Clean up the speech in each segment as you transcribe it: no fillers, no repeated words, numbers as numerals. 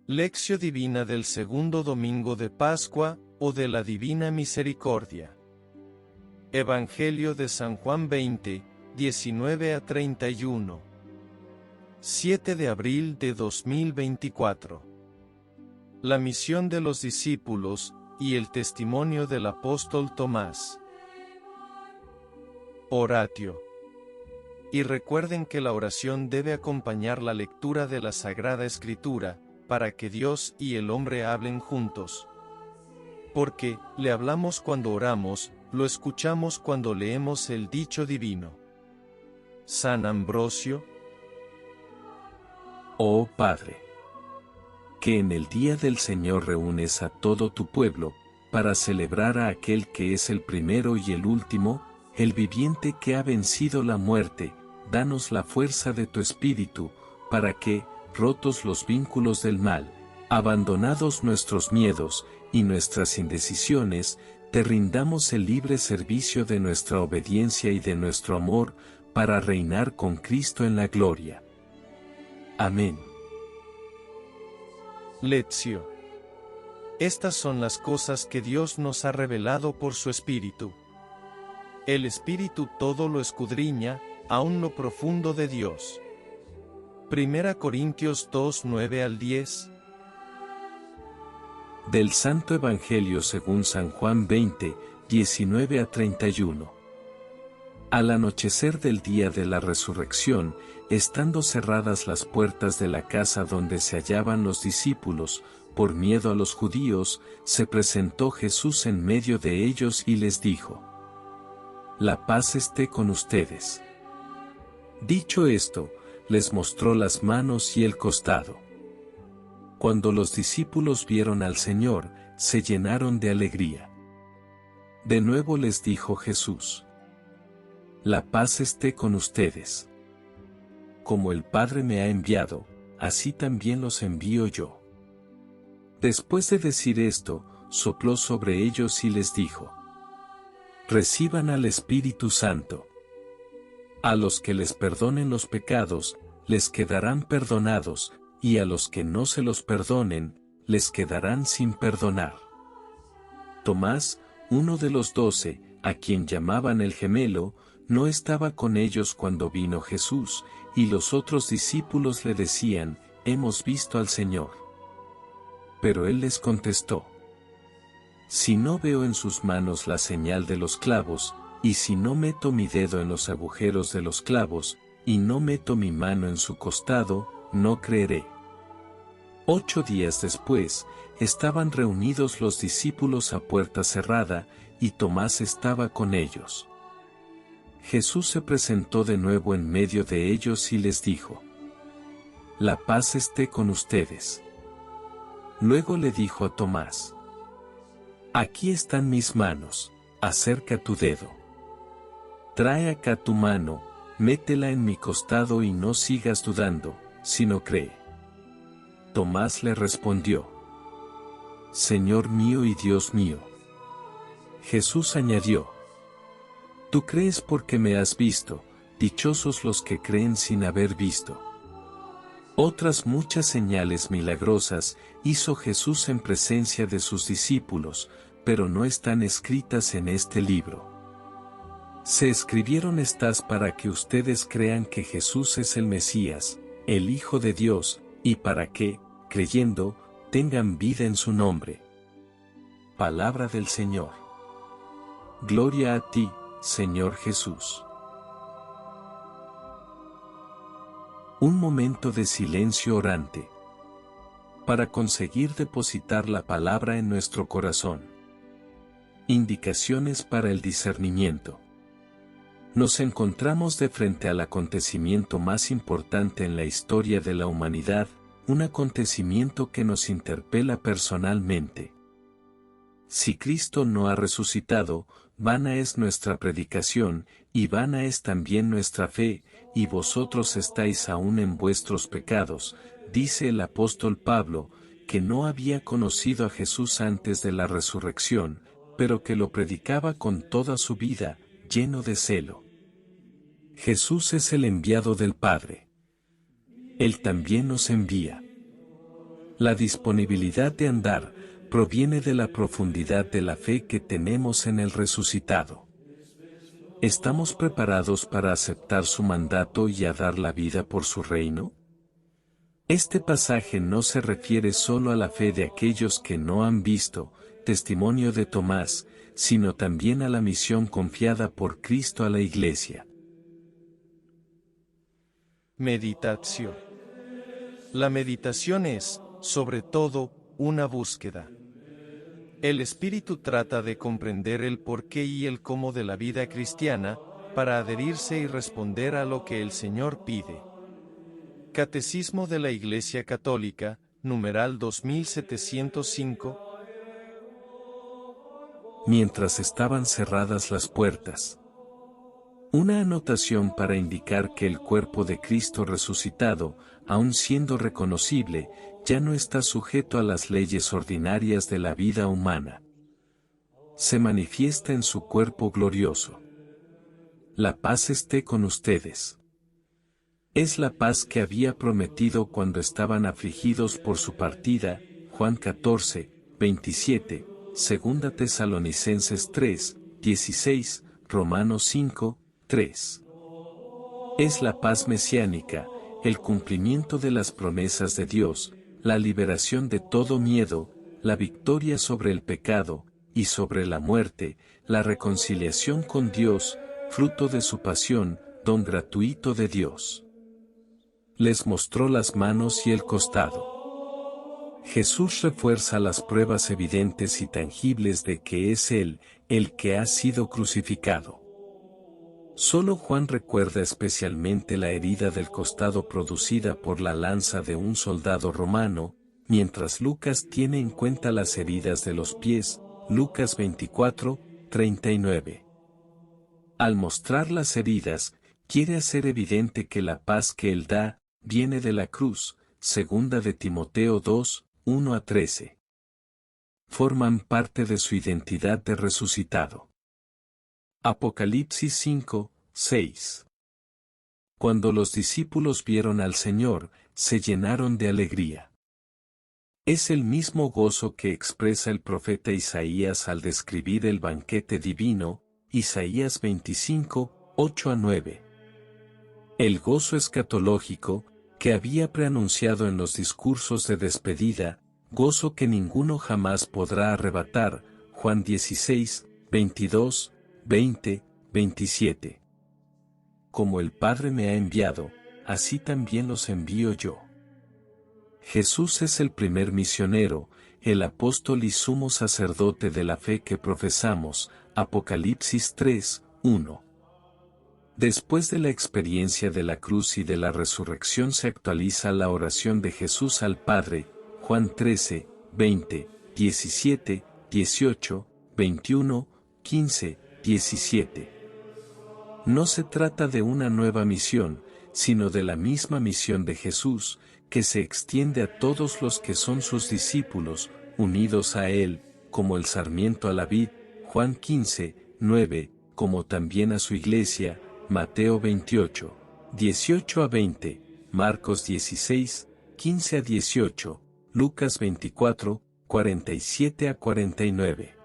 Lección Divina del segundo domingo de Pascua, o de la Divina Misericordia. Evangelio de San Juan 20, 19 a 31. 7 de abril de 2024. La misión de los discípulos, y el testimonio del apóstol Tomás. Oratio. Y recuerden que la oración debe acompañar la lectura de la Sagrada Escritura, para que Dios y el hombre hablen juntos. Porque, le hablamos cuando oramos, lo escuchamos cuando leemos el dicho divino. San Ambrosio. Oh Padre, que en el día del Señor reúnes a todo tu pueblo, para celebrar a aquel que es el primero y el último, el viviente que ha vencido la muerte, danos la fuerza de tu Espíritu, para que, rotos los vínculos del mal, abandonados nuestros miedos y nuestras indecisiones, te rindamos el libre servicio de nuestra obediencia y de nuestro amor, para reinar con Cristo en la gloria. Amén. Lección. Estas son las cosas que Dios nos ha revelado por su Espíritu. El Espíritu todo lo escudriña, aun lo profundo de Dios. 1 Corintios 2, 9 al 10. Del Santo Evangelio según San Juan 20, 19 a 31. Al anochecer del día de la resurrección, estando cerradas las puertas de la casa donde se hallaban los discípulos, por miedo a los judíos, se presentó Jesús en medio de ellos y les dijo: La paz esté con ustedes. Dicho esto, les mostró las manos y el costado. Cuando los discípulos vieron al Señor, se llenaron de alegría. De nuevo les dijo Jesús: La paz esté con ustedes. Como el Padre me ha enviado, así también los envío yo. Después de decir esto, sopló sobre ellos y les dijo: Reciban al Espíritu Santo. A los que les perdonen los pecados, les quedarán perdonados, y a los que no se los perdonen, les quedarán sin perdonar. Tomás, uno de los 12, a quien llamaban el gemelo, no estaba con ellos cuando vino Jesús, y los otros discípulos le decían: Hemos visto al Señor. Pero él les contestó: Si no veo en sus manos la señal de los clavos, y si no meto mi dedo en los agujeros de los clavos, y no meto mi mano en su costado, no creeré. 8 días después, estaban reunidos los discípulos a puerta cerrada, y Tomás estaba con ellos. Jesús se presentó de nuevo en medio de ellos y les dijo: La paz esté con ustedes. Luego le dijo a Tomás: Aquí están mis manos, acerca tu dedo. Trae acá tu mano, métela en mi costado y no sigas dudando, sino cree. Tomás le respondió: Señor mío y Dios mío. Jesús añadió: Tú crees porque me has visto, dichosos los que creen sin haber visto. Otras muchas señales milagrosas hizo Jesús en presencia de sus discípulos, pero no están escritas en este libro. Se escribieron estas para que ustedes crean que Jesús es el Mesías, el Hijo de Dios, y para que, creyendo, tengan vida en su nombre. Palabra del Señor. Gloria a ti, Señor Jesús. Un momento de silencio orante, para conseguir depositar la palabra en nuestro corazón. Indicaciones para el discernimiento. Nos encontramos de frente al acontecimiento más importante en la historia de la humanidad, un acontecimiento que nos interpela personalmente. Si Cristo no ha resucitado, vana es nuestra predicación, y vana es también nuestra fe, y vosotros estáis aún en vuestros pecados, dice el apóstol Pablo, que no había conocido a Jesús antes de la resurrección, pero que lo predicaba con toda su vida, lleno de celo. Jesús es el enviado del Padre. Él también nos envía. La disponibilidad de andar proviene de la profundidad de la fe que tenemos en el resucitado. ¿Estamos preparados para aceptar su mandato y a dar la vida por su reino? Este pasaje no se refiere solo a la fe de aquellos que no han visto, testimonio de Tomás, sino también a la misión confiada por Cristo a la Iglesia. Meditación. La meditación es, sobre todo, una búsqueda. El espíritu trata de comprender el porqué y el cómo de la vida cristiana, para adherirse y responder a lo que el Señor pide. Catecismo de la Iglesia Católica, numeral 2705. Mientras estaban cerradas las puertas. Una anotación para indicar que el cuerpo de Cristo resucitado, aun siendo reconocible, ya no está sujeto a las leyes ordinarias de la vida humana. Se manifiesta en su cuerpo glorioso. La paz esté con ustedes. Es la paz que había prometido cuando estaban afligidos por su partida, Juan 14, 27, 2 Tesalonicenses 3, 16, Romanos 5, 3. Es la paz mesiánica, el cumplimiento de las promesas de Dios, la liberación de todo miedo, la victoria sobre el pecado, y sobre la muerte, la reconciliación con Dios, fruto de su pasión, don gratuito de Dios. Les mostró las manos y el costado. Jesús refuerza las pruebas evidentes y tangibles de que es Él, el que ha sido crucificado. Solo Juan recuerda especialmente la herida del costado producida por la lanza de un soldado romano, mientras Lucas tiene en cuenta las heridas de los pies, Lucas 24, 39. Al mostrar las heridas, quiere hacer evidente que la paz que Él da, viene de la cruz, 2 de Timoteo 2, 1 a 13. Forman parte de su identidad de resucitado. Apocalipsis 5, 6. Cuando los discípulos vieron al Señor, se llenaron de alegría. Es el mismo gozo que expresa el profeta Isaías al describir el banquete divino, Isaías 25, 8 a 9. El gozo escatológico, que había preanunciado en los discursos de despedida, gozo que ninguno jamás podrá arrebatar, Juan 16, 22, 20, 27. Como el Padre me ha enviado, así también los envío yo. Jesús es el primer misionero, el apóstol y sumo sacerdote de la fe que profesamos, Apocalipsis 3, 1. Después de la experiencia de la cruz y de la resurrección se actualiza la oración de Jesús al Padre, Juan 13, 20, 17, 18, 21, 15, 17. No se trata de una nueva misión, sino de la misma misión de Jesús, que se extiende a todos los que son sus discípulos, unidos a Él, como el sarmiento a la vid, Juan 15, 9, como también a su iglesia, Mateo 28, 18 a 20, Marcos 16, 15 a 18, Lucas 24, 47 a 49.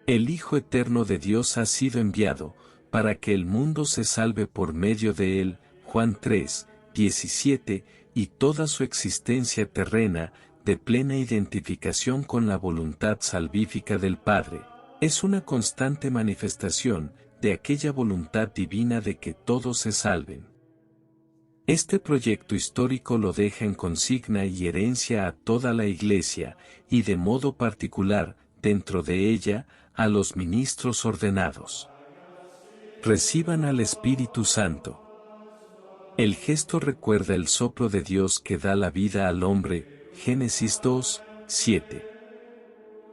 El Hijo Eterno de Dios ha sido enviado, para que el mundo se salve por medio de Él, Juan 3, 17, y toda su existencia terrena, de plena identificación con la voluntad salvífica del Padre, es una constante manifestación de aquella voluntad divina de que todos se salven. Este proyecto histórico lo deja en consigna y herencia a toda la Iglesia, y de modo particular, dentro de ella, a los ministros ordenados. Reciban al Espíritu Santo. El gesto recuerda el soplo de Dios que da la vida al hombre, Génesis 2, 7.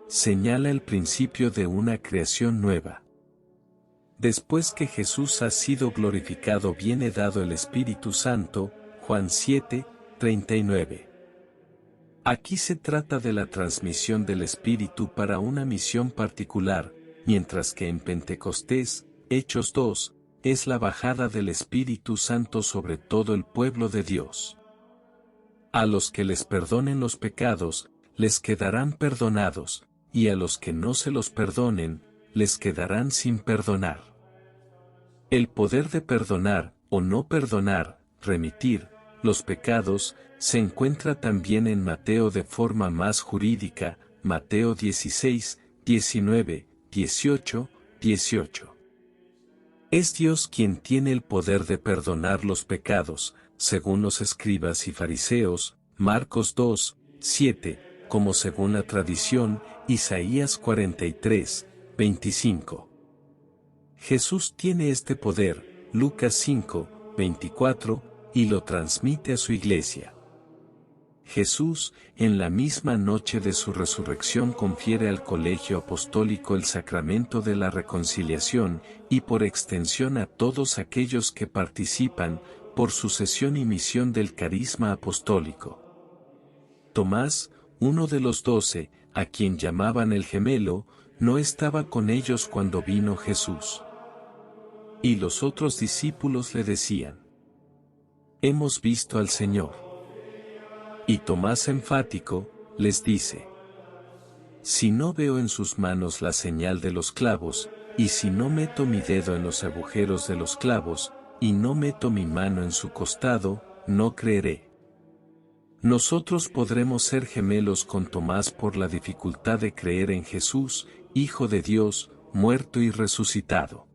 Señala el principio de una creación nueva. Después que Jesús ha sido glorificado viene dado el Espíritu Santo, Juan 7, 39. Aquí se trata de la transmisión del Espíritu para una misión particular, mientras que en Pentecostés, Hechos 2, es la bajada del Espíritu Santo sobre todo el pueblo de Dios. A los que les perdonen los pecados, les quedarán perdonados, y a los que no se los perdonen, les quedarán sin perdonar. El poder de perdonar, o no perdonar, remitir, los pecados, se encuentra también en Mateo de forma más jurídica, Mateo 16, 19, 18, 18. Es Dios quien tiene el poder de perdonar los pecados, según los escribas y fariseos, Marcos 2, 7, como según la tradición, Isaías 43, 25. Jesús tiene este poder, Lucas 5, 24, y lo transmite a su iglesia. Jesús, en la misma noche de su resurrección, confiere al colegio apostólico el sacramento de la reconciliación, y por extensión a todos aquellos que participan, por sucesión y misión del carisma apostólico. Tomás, uno de los 12, a quien llamaban el gemelo, no estaba con ellos cuando vino Jesús. Y los otros discípulos le decían: «Hemos visto al Señor». Y Tomás, enfático, les dice: «Si no veo en sus manos la señal de los clavos, y si no meto mi dedo en los agujeros de los clavos, y no meto mi mano en su costado, no creeré». Nosotros podremos ser gemelos con Tomás por la dificultad de creer en Jesús, Hijo de Dios, muerto y resucitado.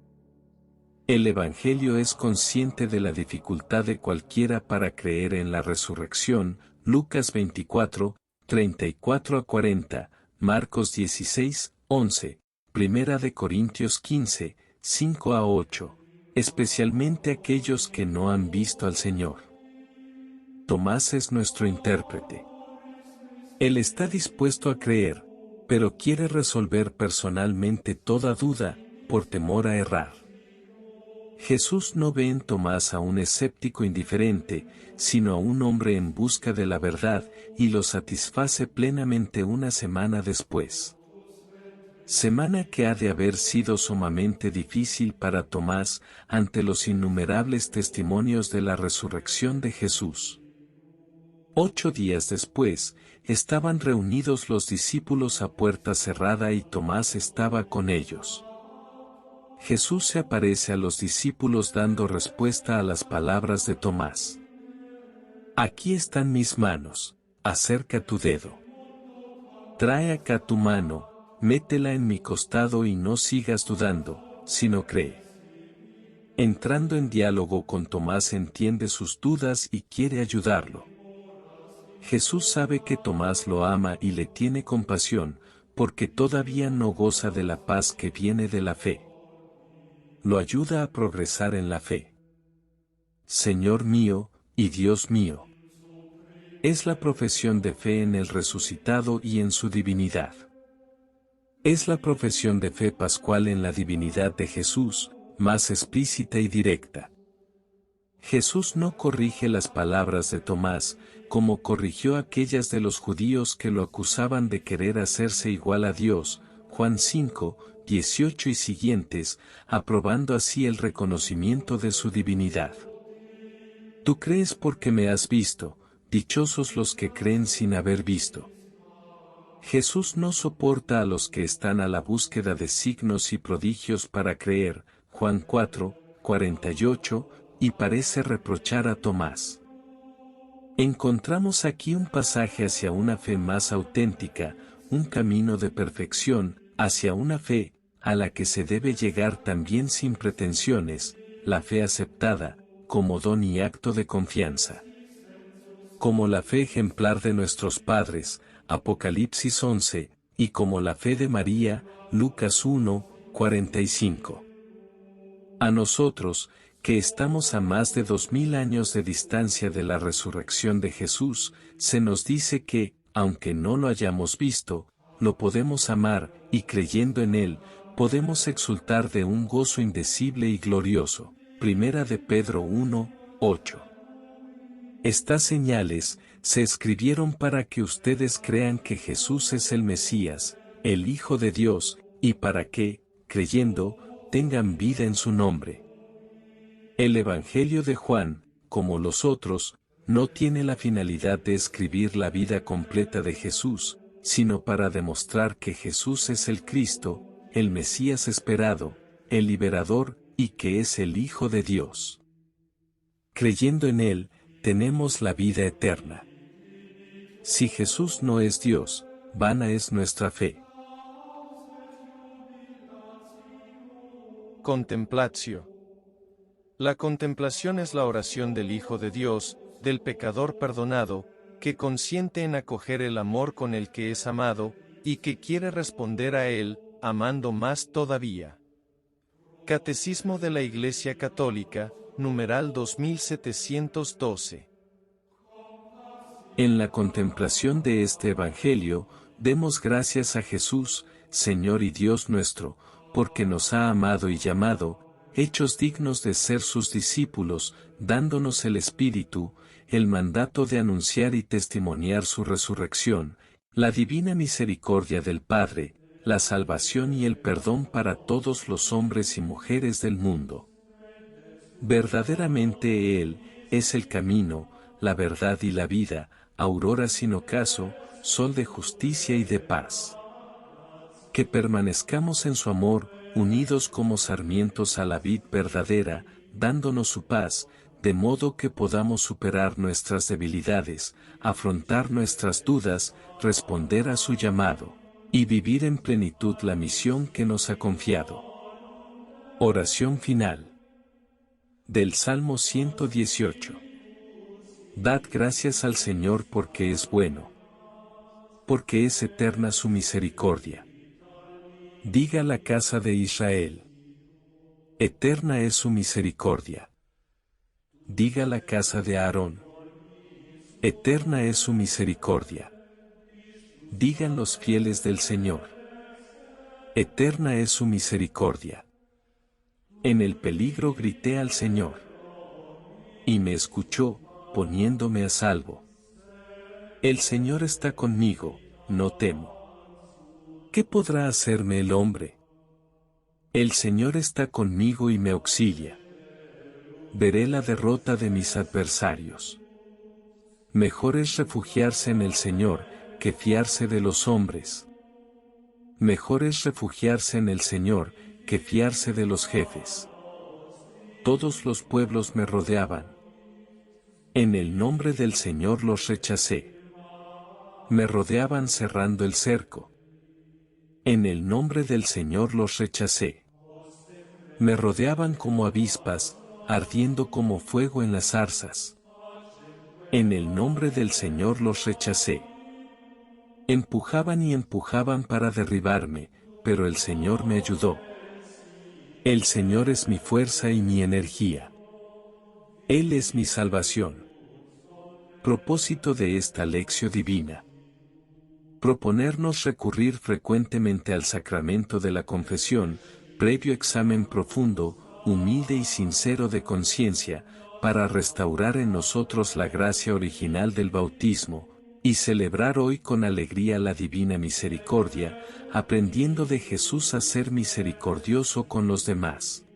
El Evangelio es consciente de la dificultad de cualquiera para creer en la resurrección, Lucas 24, 34 a 40, Marcos 16, 11, Primera de Corintios 15, 5 a 8, especialmente aquellos que no han visto al Señor. Tomás es nuestro intérprete. Él está dispuesto a creer, pero quiere resolver personalmente toda duda, por temor a errar. Jesús no ve en Tomás a un escéptico indiferente, sino a un hombre en busca de la verdad, y lo satisface plenamente una semana después. Semana que ha de haber sido sumamente difícil para Tomás ante los innumerables testimonios de la resurrección de Jesús. 8 días después, estaban reunidos los discípulos a puerta cerrada y Tomás estaba con ellos. Jesús se aparece a los discípulos dando respuesta a las palabras de Tomás. «Aquí están mis manos, acerca tu dedo. Trae acá tu mano, métela en mi costado y no sigas dudando, sino cree». Entrando en diálogo con Tomás, entiende sus dudas y quiere ayudarlo. Jesús sabe que Tomás lo ama y le tiene compasión, porque todavía no goza de la paz que viene de la fe. Lo ayuda a progresar en la fe. Señor mío y Dios mío. Es la profesión de fe en el resucitado y en su divinidad. Es la profesión de fe pascual en la divinidad de Jesús, más explícita y directa. Jesús no corrige las palabras de Tomás, como corrigió aquellas de los judíos que lo acusaban de querer hacerse igual a Dios, Juan 5, 18 y siguientes, aprobando así el reconocimiento de su divinidad. Tú crees porque me has visto, dichosos los que creen sin haber visto. Jesús no soporta a los que están a la búsqueda de signos y prodigios para creer, Juan 4, 48, y parece reprochar a Tomás. Encontramos aquí un pasaje hacia una fe más auténtica, un camino de perfección, hacia una fe, a la que se debe llegar también sin pretensiones, la fe aceptada, como don y acto de confianza. Como la fe ejemplar de nuestros padres, Apocalipsis 11, y como la fe de María, Lucas 1, 45. A nosotros, que estamos a más de 2000 años de distancia de la resurrección de Jesús, se nos dice que, aunque no lo hayamos visto, lo podemos amar, y creyendo en él, podemos exultar de un gozo indecible y glorioso. Primera de Pedro 1, 8. Estas señales se escribieron para que ustedes crean que Jesús es el Mesías, el Hijo de Dios, y para que, creyendo, tengan vida en su nombre. El Evangelio de Juan, como los otros, no tiene la finalidad de escribir la vida completa de Jesús, sino para demostrar que Jesús es el Cristo, el Mesías esperado, el liberador, y que es el Hijo de Dios. Creyendo en Él, tenemos la vida eterna. Si Jesús no es Dios, vana es nuestra fe. Contemplatio. La contemplación es la oración del Hijo de Dios, del pecador perdonado, que consiente en acoger el amor con el que es amado, y que quiere responder a él, amando más todavía. Catecismo de la Iglesia Católica, numeral 2712. En la contemplación de este Evangelio, demos gracias a Jesús, Señor y Dios nuestro, porque nos ha amado y llamado, hechos dignos de ser sus discípulos, dándonos el Espíritu, el mandato de anunciar y testimoniar su resurrección, la divina misericordia del Padre, la salvación y el perdón para todos los hombres y mujeres del mundo. Verdaderamente Él es el camino, la verdad y la vida, aurora sin ocaso, sol de justicia y de paz. Que permanezcamos en su amor, unidos como sarmientos a la vid verdadera, dándonos su paz, de modo que podamos superar nuestras debilidades, afrontar nuestras dudas, responder a su llamado, y vivir en plenitud la misión que nos ha confiado. Oración final. Del Salmo 118. Dad gracias al Señor porque es bueno, porque es eterna su misericordia. Diga la casa de Israel: eterna es su misericordia. Diga la casa de Aarón: eterna es su misericordia. Digan los fieles del Señor: eterna es su misericordia. En el peligro grité al Señor, y me escuchó, poniéndome a salvo. El Señor está conmigo, no temo. ¿Qué podrá hacerme el hombre? El Señor está conmigo y me auxilia. Veré la derrota de mis adversarios. Mejor es refugiarse en el Señor, que fiarse de los hombres. Mejor es refugiarse en el Señor, que fiarse de los jefes. Todos los pueblos me rodeaban. En el nombre del Señor los rechacé. Me rodeaban cerrando el cerco. En el nombre del Señor los rechacé. Me rodeaban como avispas, ardiendo como fuego en las zarzas. En el nombre del Señor los rechacé. Empujaban y empujaban para derribarme, pero el Señor me ayudó. El Señor es mi fuerza y mi energía. Él es mi salvación. Propósito de esta lección divina. Proponernos recurrir frecuentemente al sacramento de la confesión, previo examen profundo, humilde y sincero de conciencia, para restaurar en nosotros la gracia original del bautismo, y celebrar hoy con alegría la divina misericordia, aprendiendo de Jesús a ser misericordioso con los demás.